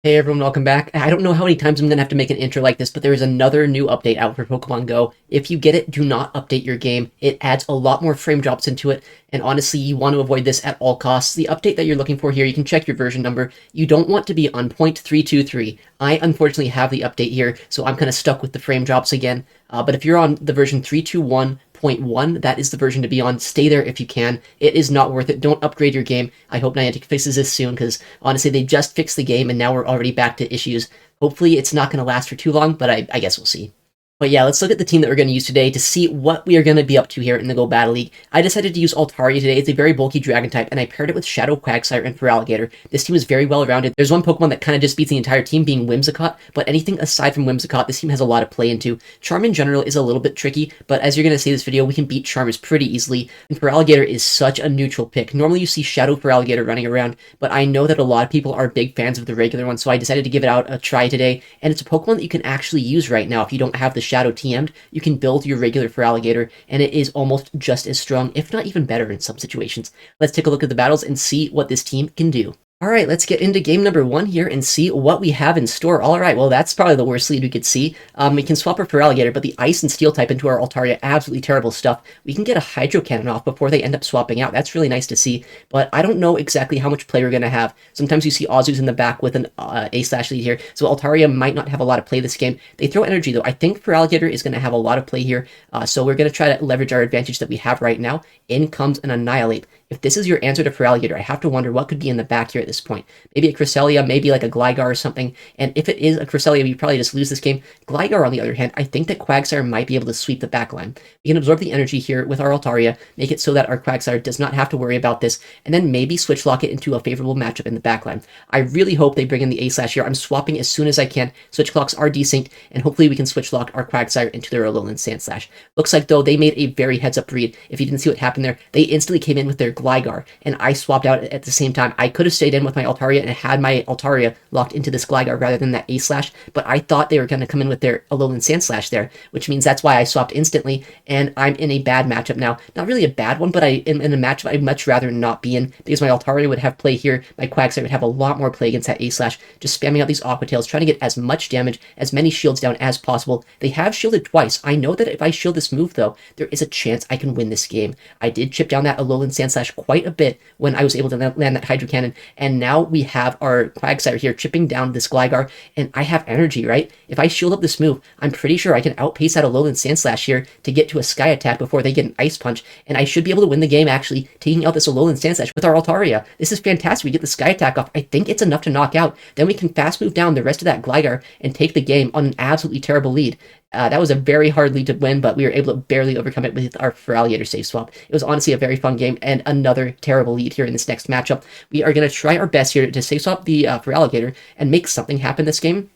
Hey everyone, welcome back. I don't know how many times I'm going to have to make an intro like this, but there is another new update out for Pokemon Go. If you get it, do not update your game. It adds a lot more frame drops into it, and honestly, you want to avoid this at all costs. The update that you're looking for here, you can check your version number. You don't want to be on 0.323. I unfortunately have the update here, so I'm kind of stuck with the frame drops again. But if you're on the version 321.1, that is the version to be on. Stay there if you can. It is not worth it. Don't upgrade your game. I hope Niantic fixes this soon, because honestly, they just fixed the game, and now we're already back to issues. Hopefully, it's not going to last for too long, but I guess we'll see. But yeah, let's look at the team that we're going to use today to see what we are going to be up to here in the Go Battle League. I decided to use Altaria today. It's a very bulky Dragon type, and I paired it with Shadow Quagsire and Feraligatr. This team is very well-rounded. There's one Pokemon that kind of just beats the entire team, being Whimsicott, but anything aside from Whimsicott, this team has a lot of play into. Charm in general is a little bit tricky, but as you're going to see in this video, we can beat Charmers pretty easily, and Feraligatr is such a neutral pick. Normally you see Shadow Feraligatr running around, but I know that a lot of people are big fans of the regular one, so I decided to give it out a try today, and it's a Pokemon that you can actually use right now if you don't have the Shadow TM'd. You can build your regular Feraligatr, and it is almost just as strong, if not even better in some situations. Let's take a look at the battles and see what this team can do. Alright, let's get into game number 1 here and see what we have in store. Alright, well that's probably the worst lead we could see. We can swap our Feraligatr, but the Ice and Steel type into our Altaria, absolutely terrible stuff. We can get a Hydro Cannon off before they end up swapping out. That's really nice to see, but I don't know exactly how much play we're going to have. Sometimes you see Azu's in the back with an A-slash lead here, so Altaria might not have a lot of play this game. They throw energy though. I think Feraligatr is going to have a lot of play here, so we're going to try to leverage our advantage that we have right now. In comes an Annihilate. If this is your answer to Feraligatr, I have to wonder what could be in the back here at this point. Maybe a Cresselia, maybe like a Gligar or something. And if it is a Cresselia, we probably just lose this game. Gligar, on the other hand, I think that Quagsire might be able to sweep the back line. We can absorb the energy here with our Altaria, make it so that our Quagsire does not have to worry about this, and then maybe switch lock it into a favorable matchup in the back line. I really hope they bring in the A-slash here. I'm swapping as soon as I can. Switch clocks are desynced, and hopefully we can switch lock our Quagsire into their Alolan Sandslash. Looks like, though, they made a very heads-up read. If you didn't see what happened there, they instantly came in with their Gligar, and I swapped out at the same time. I could have stayed in with my Altaria and had my Altaria locked into this Gligar rather than that A-slash, but I thought they were going to come in with their Alolan Sandslash there, which means that's why I swapped instantly, and I'm in a bad matchup now. Not really a bad one, but in a matchup I'd much rather not be in, because my Altaria would have play here, my Quagsire would have a lot more play against that A-slash, just spamming out these Aqua Tails, trying to get as much damage, as many shields down as possible. They have shielded twice. I know that if I shield this move, though, there is a chance I can win this game. I did chip down that Alolan Sandslash quite a bit when I was able to land that Hydro Cannon, and now we have our Quagsire here chipping down this Gligar, and I have energy, right? If I shield up this move, I'm pretty sure I can outpace that Alolan Sandslash here to get to a Sky Attack before they get an Ice Punch, and I should be able to win the game, actually, taking out this Alolan Sandslash with our Altaria. This is fantastic. We get the Sky Attack off. I think it's enough to knock out. Then we can fast move down the rest of that Gligar and take the game on an absolutely terrible lead. That was a very hard lead to win, but we were able to barely overcome it with our Feraligatr save swap. It was honestly a very fun game, and another terrible lead here in this next matchup. We are going to try our best here to save swap the Feraligatr and make something happen this game.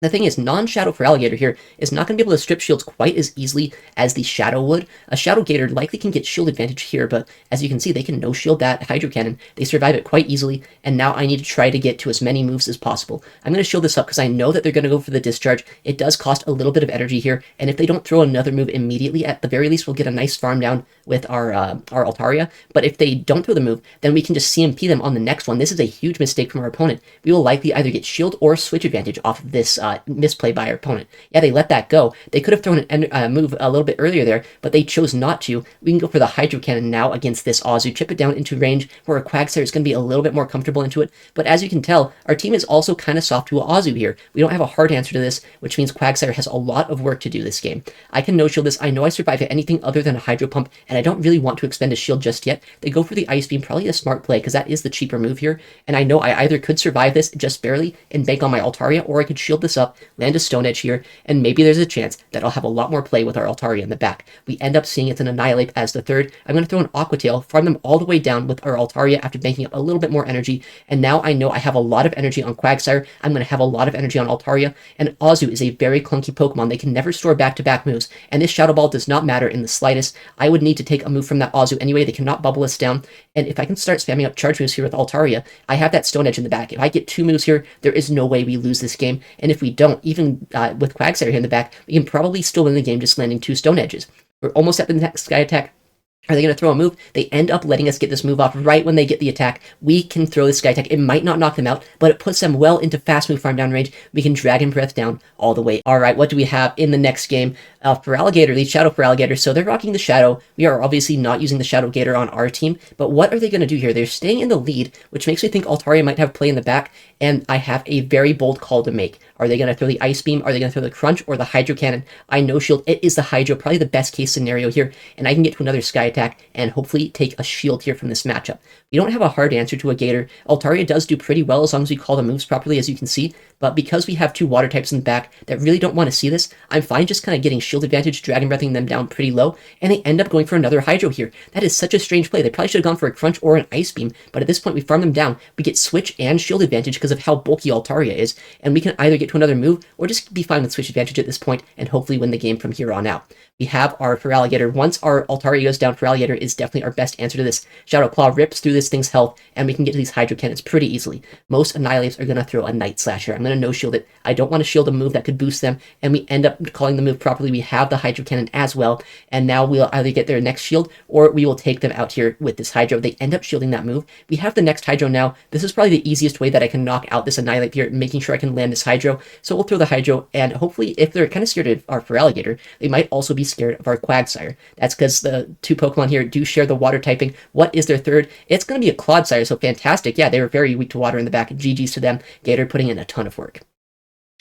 The thing is, non-Shadow Feraligatr here is not going to be able to strip shields quite as easily as the Shadow would. A Shadow Gator likely can get shield advantage here, but as you can see, they can no-shield that Hydro Cannon. They survive it quite easily, and now I need to try to get to as many moves as possible. I'm going to shield this up because I know that they're going to go for the Discharge. It does cost a little bit of energy here, and if they don't throw another move immediately, at the very least, we'll get a nice farm down with our Altaria. But if they don't throw the move, then we can just CMP them on the next one. This is a huge mistake from our opponent. We will likely either get shield or switch advantage off of this misplay by our opponent. Yeah, they let that go. They could have thrown a move a little bit earlier there, but they chose not to. We can go for the Hydro Cannon now against this Azu, chip it down into range where our Quagsire is going to be a little bit more comfortable into it. But as you can tell, our team is also kind of soft to Azu here. We don't have a hard answer to this, which means Quagsire has a lot of work to do this game. I can no-shield this. I know I survive at anything other than a Hydro Pump, and I don't really want to expend a shield just yet. They go for the Ice Beam, probably a smart play, because that is the cheaper move here, and I know I either could survive this just barely and bank on my Altaria, or I could shield this up, land a Stone Edge here, and maybe there's a chance that I'll have a lot more play with our Altaria in the back. We end up seeing it's an Annihilate as the third. I'm going to throw an Aqua Tail, farm them all the way down with our Altaria after banking up a little bit more energy, and now I know I have a lot of energy on Quagsire. I'm going to have a lot of energy on Altaria, and Azu is a very clunky Pokemon. They can never store back-to-back moves, and this Shadow Ball does not matter in the slightest. I would need to take a move from that Azu anyway. They cannot bubble us down, and if I can start spamming up charge moves here with Altaria, I have that Stone Edge in the back. If I get 2 moves here, there is no way we lose this game, and if we don't, even with Quagsire here in the back, we can probably still win the game just landing 2 Stone Edges. We're almost at the next Sky Attack. Are they going to throw a move? They end up letting us get this move off right when they get the attack. We can throw the Sky Attack. It might not knock them out, but it puts them well into fast move farm down range. We can Dragon Breath down all the way. All right, what do we have in the next game? Feraligatr, the Shadow Feraligatr. So they're rocking the Shadow. We are obviously not using the Shadow Gator on our team, but what are they going to do here? They're staying in the lead, which makes me think Altaria might have play in the back, and I have a very bold call to make. Are they going to throw the Ice Beam? Are they going to throw the Crunch or the Hydro Cannon? I know shield. It is the Hydro, probably the best case scenario here, and I can get to another Sky Attack and hopefully take a shield here from this matchup. We don't have a hard answer to a Gator. Altaria does do pretty well as long as we call the moves properly, as you can see, but because we have two water types in the back that really don't want to see this, I'm fine just kind of getting shield advantage, Dragon Breathing them down pretty low, and they end up going for another Hydro here. That is such a strange play. They probably should have gone for a Crunch or an Ice Beam, but at this point we farm them down. We get Switch and shield advantage because of how bulky Altaria is, and we can either get to another move or just be fine with Switch advantage at this point and hopefully win the game from here on out. We have our Feraligatr. Once our Altaria goes down, Feraligatr is definitely our best answer to this. Shadow Claw rips through this thing's health, and we can get to these Hydro Cannons pretty easily. Most Annihilates are going to throw a Night Slash here. I'm going to no-shield it. I don't want to shield a move that could boost them, and we end up calling the move properly. We have the Hydro Cannon as well, and now we'll either get their next shield, or we will take them out here with this Hydro. They end up shielding that move. We have the next Hydro now. This is probably the easiest way that I can knock out this Annihilate here, making sure I can land this Hydro. So we'll throw the Hydro, and hopefully, if they're kind of scared of our Feraligatr, they might also be scared of our Quagsire. That's because the two Pokemon here do share the water typing. What is their third? It's going to be a Clodsire, so fantastic. Yeah, they were very weak to water in the back. GG's to them. Gator putting in a ton of work.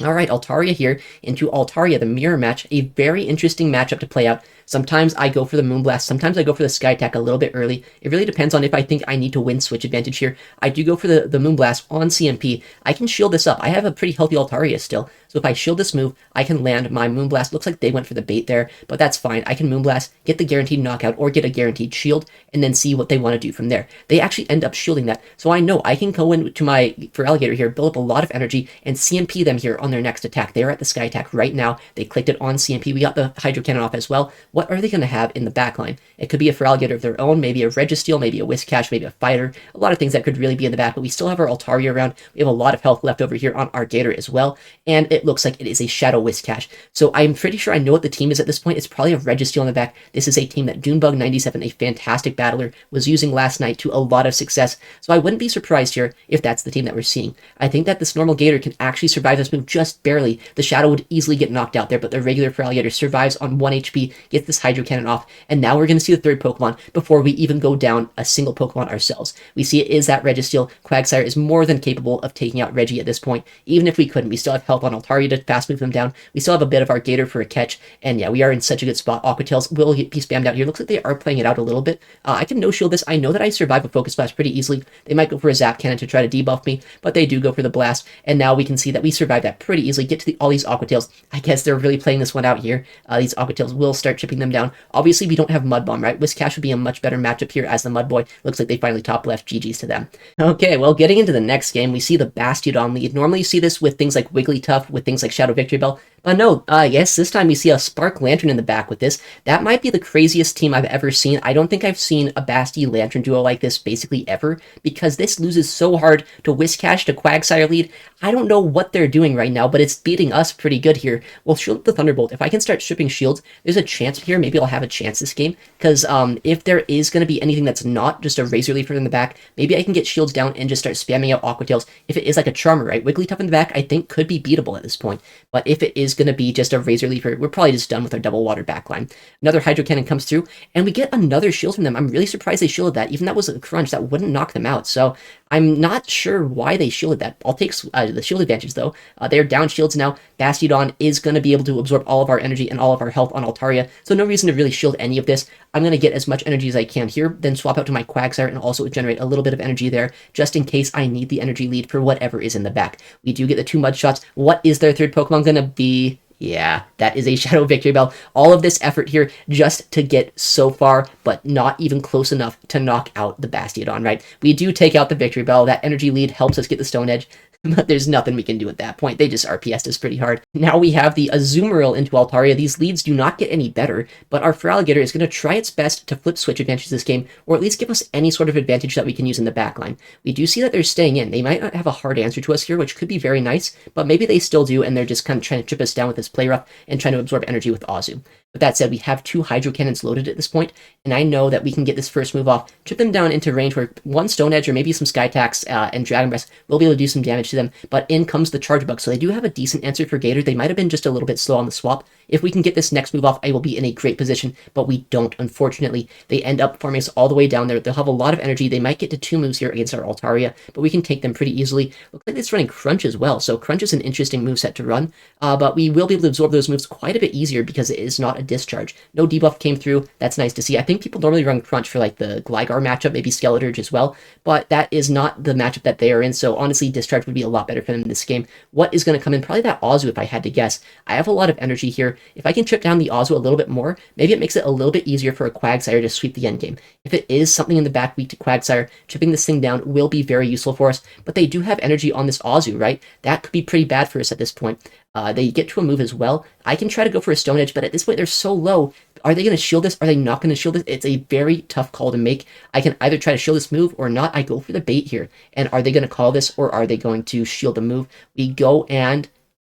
All right, Altaria here into Altaria, the mirror match. A very interesting matchup to play out. Sometimes I go for the Moonblast, sometimes I go for the Sky Attack a little bit early. It really depends on if I think I need to win Switch advantage here. I do go for the Moonblast on CMP. I can shield this up. I have a pretty healthy Altaria still, so if I shield this move, I can land my Moonblast. Looks like they went for the bait there, but that's fine. I can Moonblast, get the guaranteed knockout, or get a guaranteed shield, and then see what they want to do from there. They actually end up shielding that, so I know I can go into my Feraligatr here, build up a lot of energy, and CMP them here on their next attack. They are at the Sky Attack right now. They clicked it on CMP. We got the Hydro Cannon off as well. What are they going to have in the backline? It could be a Feraligatr of their own, maybe a Registeel, maybe a Whiscash, maybe a Fighter. A lot of things that could really be in the back, but we still have our Altaria around. We have a lot of health left over here on our Gator as well, and it looks like it is a Shadow Whiscash. So I'm pretty sure I know what the team is at this point. It's probably a Registeel in the back. This is a team that Dunebug97, a fantastic battler, was using last night to a lot of success, so I wouldn't be surprised here if that's the team that we're seeing. I think that this normal Gator can actually survive this move just barely. The Shadow would easily get knocked out there, but the regular Feraligatr survives on 1 HP, gets this Hydro Cannon off, and now we're going to see the third Pokemon before we even go down a single Pokemon ourselves. We see it is that Registeel. Quagsire is more than capable of taking out Reggie at this point. Even if we couldn't, we still have help on Altaria to fast move them down. We still have a bit of our Gator for a catch, and yeah, we are in such a good spot. Aquatails will be spammed out here. Looks like they are playing it out a little bit. I can no-shield this. I know that I survive a Focus Blast pretty easily. They might go for a Zap Cannon to try to debuff me, but they do go for the Blast, and now we can see that we survive that pretty easily. Get to all these Aquatails. I guess they're really playing this one out here. These Aquatails will start chipping them down. Obviously, we don't have Mud Bomb, right? Whiscash would be a much better matchup here as the Mud Boy. Looks like they finally top left. GG's to them. Okay, well, getting into the next game, we see the Bastiodon lead. Normally you see this with things like Wigglytuff, with things like Shadow Victory Bell, but no, yes, this time we see a Spark Lantern in the back with this. That might be the craziest team I've ever seen. I don't think I've seen a Basti Lantern duo like this basically ever, because this loses so hard to Whiscash, to Quagsire lead. I don't know what they're doing right now, but it's beating us pretty good here. We'll shield the Thunderbolt. If I can start stripping shields, there's a chance here. Maybe I'll have a chance this game, because if there is going to be anything that's not just a Razor Leaf in the back, maybe I can get shields down and just start spamming out Aquatails. If it is like a Charmer, right? Wigglytuff in the back, I think could be beatable at this point. But if it is going to be just a Razor Leaf, we're probably just done with our double water backline. Another Hydro Cannon comes through, and we get another shield from them. I'm really surprised they shielded that. Even that was a Crunch, that wouldn't knock them out. So I'm not sure why they shielded that. I'll take the shield advantage, though. They're down shields now. Bastiodon is going to be able to absorb all of our energy and all of our health on Altaria, so no reason to really shield any of this. I'm going to get as much energy as I can here, then swap out to my Quagsire and also generate a little bit of energy there, just in case I need the energy lead for whatever is in the back. We do get the 2 Mud Shots. What is their third Pokemon going to be? Yeah, that is a Shadow Victory Bell. All of this effort here just to get so far, but not even close enough to knock out the Bastiodon, right? We do take out the Victory Bell. That energy lead helps us get the Stone Edge. but there's nothing we can do at that point. They just RPS'd us pretty hard. Now we have the Azumarill into Altaria. These leads do not get any better, but our Feraligatr is going to try its best to flip switch advantage this game, or at least give us any sort of advantage that we can use in the backline. We do see that they're staying in. They might not have a hard answer to us here, which could be very nice, but maybe they still do, and they're just kind of trying to chip us down with this play rough and trying to absorb energy with Azu. But that said, we have 2 Hydro Cannons loaded at this point, and I know that we can get this first move off, chip them down into range where one Stone Edge or maybe some Sky Attacks and Dragon Breath will be able to do some damage to them, but in comes the Charge Bug, so they do have a decent answer for Gator. They might have been just a little bit slow on the swap. If we can get this next move off, I will be in a great position, but we don't, unfortunately. They end up farming us all the way down there. They'll have a lot of energy. They might get to 2 moves here against our Altaria, but we can take them pretty easily. Looks like it's running Crunch as well, so Crunch is an interesting moveset to run, but we will be able to absorb those moves quite a bit easier because it is not a discharge. No debuff came through. That's nice to see. I think people normally run Crunch for like the Gligar matchup, maybe Skeleturge as well, but that is not the matchup that they are in, so honestly, discharge would be a lot better for them in this game. What is going to come in? Probably that Azu if I had to guess. I have a lot of energy here. If I can chip down the Azu a little bit more, maybe it makes it a little bit easier for a Quagsire to sweep the endgame. If it is something in the back weak to Quagsire, chipping this thing down will be very useful for us, but they do have energy on this Azu, right? That could be pretty bad for us at this point. They get to a move as well. I can try to go for a Stone Edge, but at this point they're so low. Are they going to shield this? Are they not going to shield this? It's a very tough call to make. I can either try to shield this move or not. I go for the bait here. And are they going to call this or are they going to shield the move? We go and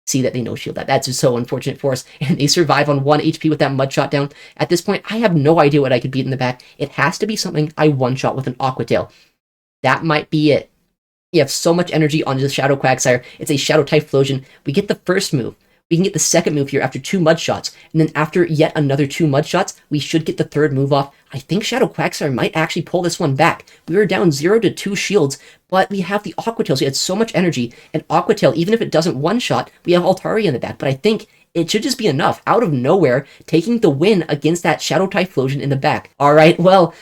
see that they no-shield that. That's just so unfortunate for us. And they survive on 1 HP with that Mud Shot down. At this point, I have no idea what I could beat in the back. It has to be something I one-shot with an Aqua Tail. That might be it. You have so much energy on the Shadow Quagsire. It's a Shadow Typhlosion. We get the first move. We can get the second move here after 2 Mud Shots. And then after yet another 2 Mud Shots, we should get the third move off. I think Shadow Quagsire might actually pull this one back. We were down 0 to 2 shields, but we have the Aqua Tail, so it had so much energy. And Aqua Tail, even if it doesn't one-shot, we have Altaria in the back. But I think it should just be enough. Out of nowhere, taking the win against that Shadow Typhlosion in the back. Alright, well,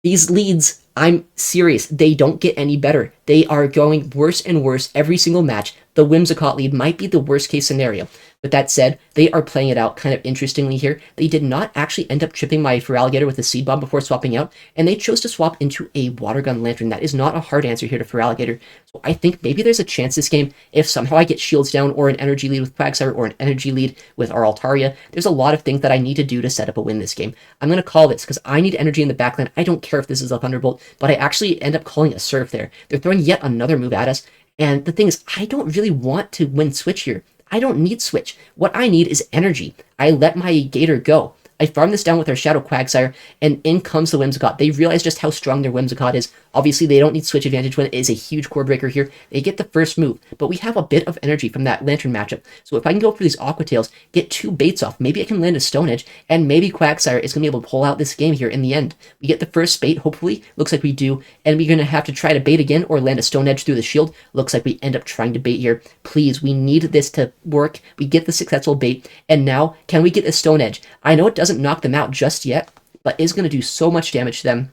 these leads, I'm serious, they don't get any better. They are going worse and worse every single match. The Whimsicott lead might be the worst case scenario. With that said, they are playing it out kind of interestingly here. They did not actually end up tripping my Feraligatr with a Seed Bomb before swapping out, and they chose to swap into a Water Gun Lantern. That is not a hard answer here to Feraligatr. So I think maybe there's a chance this game, if somehow I get shields down or an energy lead with Quagsire or an energy lead with our Altaria, there's a lot of things that I need to do to set up a win this game. I'm going to call this because I need energy in the backline. I don't care if this is a Thunderbolt, but I actually end up calling a Surf there. They're throwing yet another move at us, and the thing is, I don't really want to win Switch here. I don't need Switch. What I need is energy. I let my Gator go. I farm this down with our Shadow Quagsire, and in comes the Whimsicott. They realize just how strong their Whimsicott is. Obviously, they don't need Switch advantage when it is a huge core breaker here. They get the first move, but we have a bit of energy from that Lantern matchup. So if I can go for these Aqua Tails, get 2 baits off, maybe I can land a Stone Edge, and maybe Quagsire is going to be able to pull out this game here in the end. We get the first bait, hopefully. Looks like we do, and we're going to have to try to bait again or land a Stone Edge through the shield. Looks like we end up trying to bait here. Please, we need this to work. We get the successful bait, and now, can we get a Stone Edge? I know it doesn't knock them out just yet, but is going to do so much damage to them.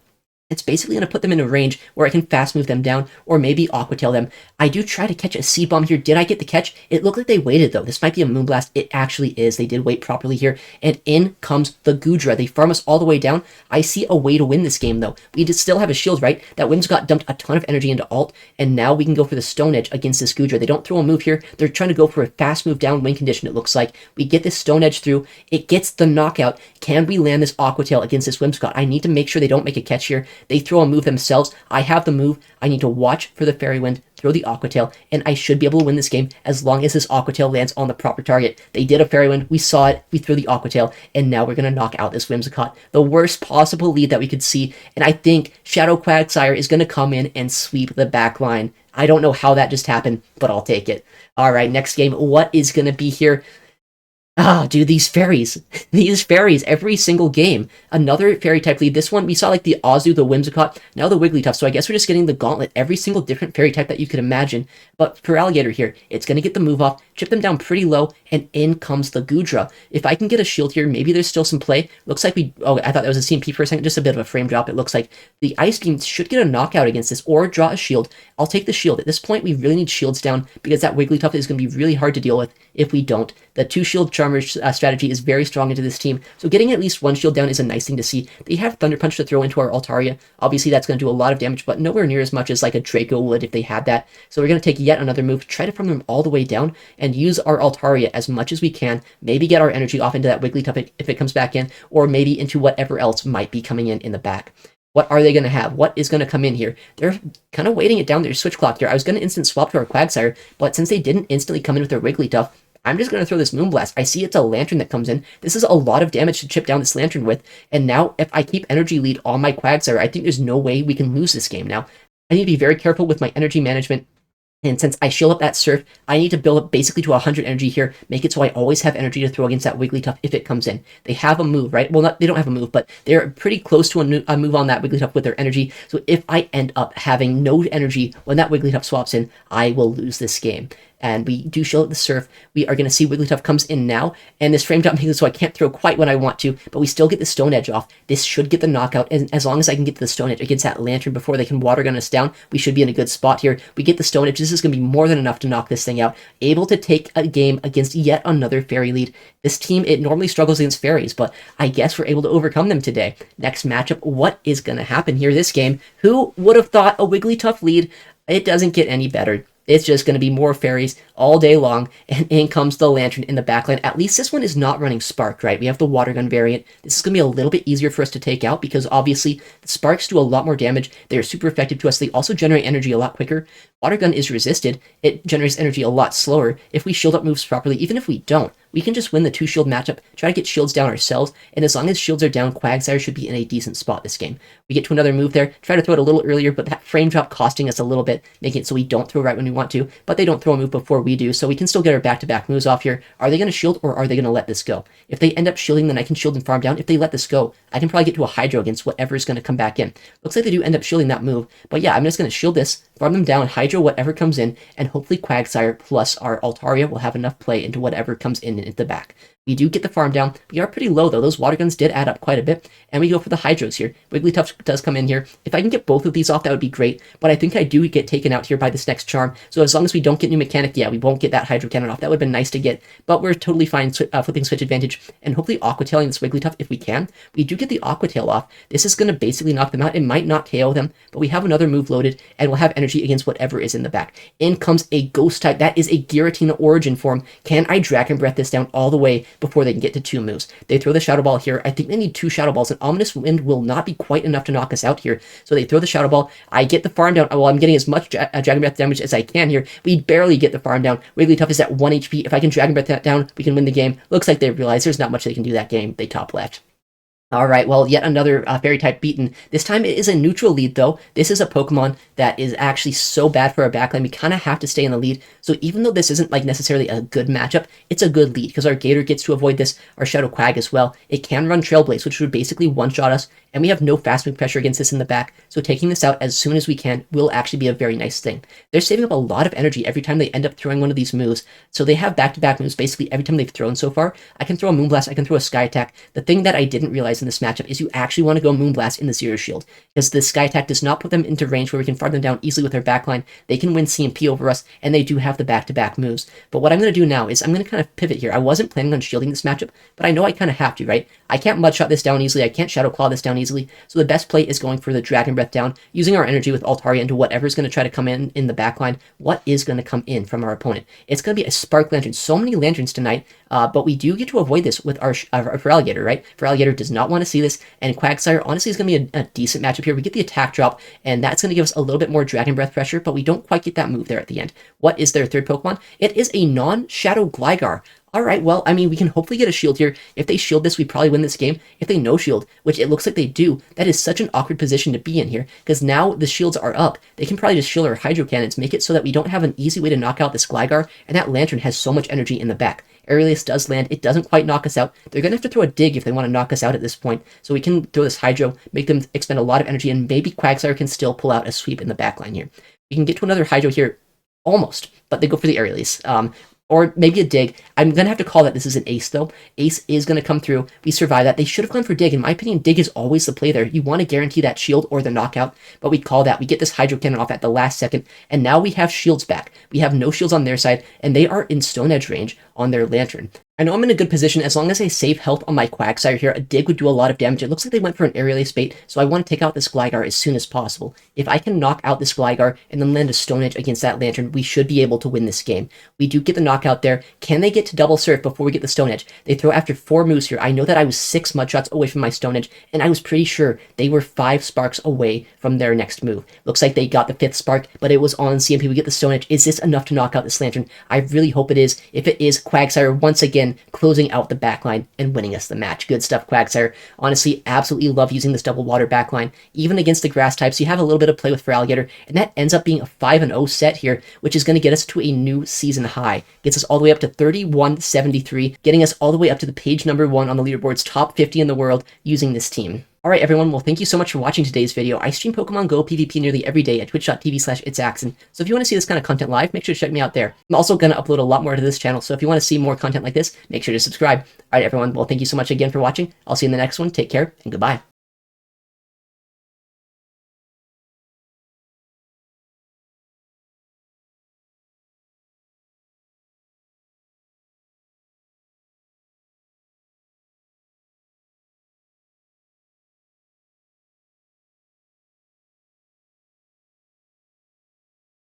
It's basically going to put them in a range where I can fast move them down or maybe Aqua Tail them. I do try to catch a Seed Bomb here. Did I get the catch? It looked like they waited though. This might be a Moonblast. It actually is. They did wait properly here. And in comes the Goodra. They farm us all the way down. I see a way to win this game though. We did still have a shield, right? That Whimsicott dumped a ton of energy into alt, and now we can go for the Stone Edge against this Goodra. They don't throw a move here. They're trying to go for a fast move down win condition, it looks like. We get this Stone Edge through. It gets the knockout. Can we land this Aqua Tail against this Whimsicott? I need to make sure they don't make a catch here. They throw a move themselves. I have the move. I need to watch for the Fairy Wind, throw the Aqua Tail, and I should be able to win this game as long as this Aqua Tail lands on the proper target. They did a Fairy Wind. We saw it. We threw the Aqua Tail, and now we're going to knock out this Whimsicott. The worst possible lead that we could see, and I think Shadow Quagsire is going to come in and sweep the back line. I don't know how that just happened, but I'll take it. All right, next game. What is going to be here? Ah, dude, these fairies. These fairies, every single game. Another fairy type lead. This one, we saw like the Azu, the Whimsicott, now the Wigglytuff. So I guess we're just getting the gauntlet. Every single different fairy type that you could imagine. But Feraligatr here, it's going to get the move off, chip them down pretty low, and in comes the Goodra. If I can get a shield here, maybe there's still some play. Looks like we... Oh, I thought that was a CMP for a second. Just a bit of a frame drop, it looks like. The Ice Beam should get a knockout against this, or draw a shield. I'll take the shield. At this point, we really need shields down, because that Wigglytuff is going to be really hard to deal with if we don't. The 2 shield charge Charmer strategy is very strong into this team, so getting at least one shield down is a nice thing to see. They have Thunder Punch to throw into our Altaria. Obviously, that's going to do a lot of damage, but nowhere near as much as like a Draco would if they had that. So we're going to take yet another move, try to farm them all the way down, and use our Altaria as much as we can. Maybe get our energy off into that Wigglytuff if it comes back in, or maybe into whatever else might be coming in the back. What are they going to have? What is going to come in here? They're kind of waiting it down their switch clock here. I was going to instant swap to our Quagsire, but since they didn't instantly come in with their Wigglytuff, I'm just going to throw this Moonblast. I see it's a Lantern that comes in. This is a lot of damage to chip down this Lantern with, and now if I keep energy lead on my Quagsire, I think there's no way we can lose this game now. I need to be very careful with my energy management. And since I shield up that Surf, I need to build up basically to 100 energy here, make it so I always have energy to throw against that Wigglytuff if it comes in. They have a move, right? Well, they don't have a move, but they're pretty close to a move on that Wigglytuff with their energy. So if I end up having no energy when that Wigglytuff swaps in, I will lose this game. And we do shield the Surf. We are going to see Wigglytuff comes in now, and this frame drop makes it so I can't throw quite when I want to, but we still get the Stone Edge off. This should get the knockout, and as long as I can get to the Stone Edge against that Lantern before they can Water Gun us down, we should be in a good spot here. We get the Stone Edge. This is going to be more than enough to knock this thing out. Able to take a game against yet another Fairy lead. This team, it normally struggles against Fairies, but I guess we're able to overcome them today. Next matchup, what is going to happen here this game? Who would have thought a Wigglytuff lead? It doesn't get any better. It's just going to be more Fairies all day long, and in comes the Lantern in the backline. At least this one is not running Spark, right? We have the Water Gun variant. This is going to be a little bit easier for us to take out because obviously the Sparks do a lot more damage. They're super effective to us. They also generate energy a lot quicker. Water Gun is resisted. It generates energy a lot slower. If we shield up moves properly, even if we don't, we can just win the 2-shield matchup, try to get shields down ourselves, and as long as shields are down, Quagsire should be in a decent spot this game. We get to another move there, try to throw it a little earlier, but that frame drop costing us a little bit, making it so we don't throw right when we want to, but they don't throw a move before we do, so we can still get our back-to-back moves off here. Are they going to shield, or are they going to let this go? If they end up shielding, then I can shield and farm down. If they let this go, I can probably get to a Hydro against whatever is going to come back in. Looks like they do end up shielding that move, but yeah, I'm just going to shield this, farm them down, Hydro whatever comes in, and hopefully Quagsire plus our Altaria will have enough play into whatever comes in at the back. We do get the farm down. We are pretty low, though. Those Water Guns did add up quite a bit, and we go for the Hydros here. Wigglytuff does come in here. If I can get both of these off, that would be great, but I think I do get taken out here by this next Charm, so as long as we don't get new Mechanic, yeah, we won't get that Hydro Cannon off. That would have been nice to get, but we're totally fine flipping Switch Advantage, and hopefully Aqua Tailing this Wigglytuff if we can. We do get the Aqua Tail off. This is going to basically knock them out. It might not KO them, but we have another move loaded, and we'll have energy against whatever is in the back. In comes a Ghost type. That is a Giratina Origin form. Can I Dragon Breath this down all the way before they can get to 2 moves? They throw the Shadow Ball here. I think they need 2 Shadow Balls. An Ominous Wind will not be quite enough to knock us out here. So they throw the Shadow Ball. I get the farm down. Well, I'm getting as much Dragon Breath damage as I can here. We barely get the farm down. Wigglytuff is at 1 HP. If I can Dragon Breath that down, we can win the game. Looks like they realize there's not much they can do that game. They top left. Alright, well, yet another Fairy type beaten. This time it is a neutral lead, though. This is a Pokemon that is actually so bad for our backline. We kind of have to stay in the lead. So even though this isn't like necessarily a good matchup, it's a good lead because our Gator gets to avoid this, our Shadow Quag as well. It can run Trailblaze, which would basically one-shot us, and we have no fast move pressure against this in the back. So taking this out as soon as we can will actually be a very nice thing. They're saving up a lot of energy every time they end up throwing one of these moves. So they have back-to-back moves basically every time they've thrown so far. I can throw a Moonblast, I can throw a Sky Attack. The thing that I didn't realize in this matchup is you actually want to go Moonblast in the Zero Shield, because the Sky Attack does not put them into range where we can farm them down easily with our backline. They can win CMP over us, and they do have the back-to-back moves. But what I'm going to do now is I'm going to kind of pivot here. I wasn't planning on shielding this matchup, but I know I kind of have to, right? I can't Mudshot this down easily, I can't Shadow Claw this down easily, so the best play is going for the Dragon Breath down, using our energy with Altaria into whatever's going to try to come in the backline. What is going to come in from our opponent? It's going to be a Spark Lantern. So many Lanterns tonight, but we do get to avoid this with our Feraligatr, right? Feraligatr does not want to see this, and Quagsire honestly is going to be a decent matchup here. We get the attack drop, and that's going to give us a little bit more Dragon Breath pressure, but we don't quite get that move there at the end. What is their third Pokemon? It is a non-Shadow Gligar. Alright, well, I mean, we can hopefully get a shield here. If they shield this, we probably win this game. If they no shield, which it looks like they do, that is such an awkward position to be in here, because now the shields are up. They can probably just shield our Hydro Cannons, make it so that we don't have an easy way to knock out this Gligar, and that Lantern has so much energy in the back. Aerialist does land. It doesn't quite knock us out. They're going to have to throw a Dig if they want to knock us out at this point. So we can throw this Hydro, make them expend a lot of energy, and maybe Quagsire can still pull out a sweep in the backline here. We can get to another Hydro here, almost, but they go for the Aerialist. Or maybe a Dig. I'm going to have to call that this is an Ace, though. Ace is going to come through. We survive that. They should have gone for Dig. In my opinion, Dig is always the play there. You want to guarantee that shield or the knockout, but we call that. We get this Hydro Cannon off at the last second, and now we have shields back. We have no shields on their side, and they are in Stone Edge range on their Lantern. I know I'm in a good position as long as I save health on my Quagsire here. A dig would do a lot of damage. It looks like they went for an aerial ace bait, so I want to take out this Gligar as soon as possible. If I can knock out this Gligar and then land a Stone Edge against that Lantern, we should be able to win this game. We do get the knockout there. Can they get to double surf before we get the Stone Edge? They throw after 4 moves here. I know that I was 6 mud shots away from my Stone Edge, and I was pretty sure they were 5 sparks away from their next move. Looks like they got the 5th spark, but it was on CMP. We get the Stone Edge. Is this enough to knock out this Lantern? I really hope it is. If it is, Quagsire once again closing out the backline and winning us the match. Good stuff, Quagsire. Honestly, absolutely love using this double water backline. Even against the grass types, you have a little bit of play with Feraligatr, and that ends up being a 5-0 set here, which is going to get us to a new season high. Gets us all the way up to 3173, getting us all the way up to the page number 1 on the leaderboard's top 50 in the world using this team. Alright everyone, well thank you so much for watching today's video. I stream Pokemon Go PvP nearly every day at twitch.tv/ItsAXN, so if you want to see this kind of content live, make sure to check me out there. I'm also going to upload a lot more to this channel, so if you want to see more content like this, make sure to subscribe. Alright everyone, well thank you so much again for watching. I'll see you in the next one, take care, and goodbye.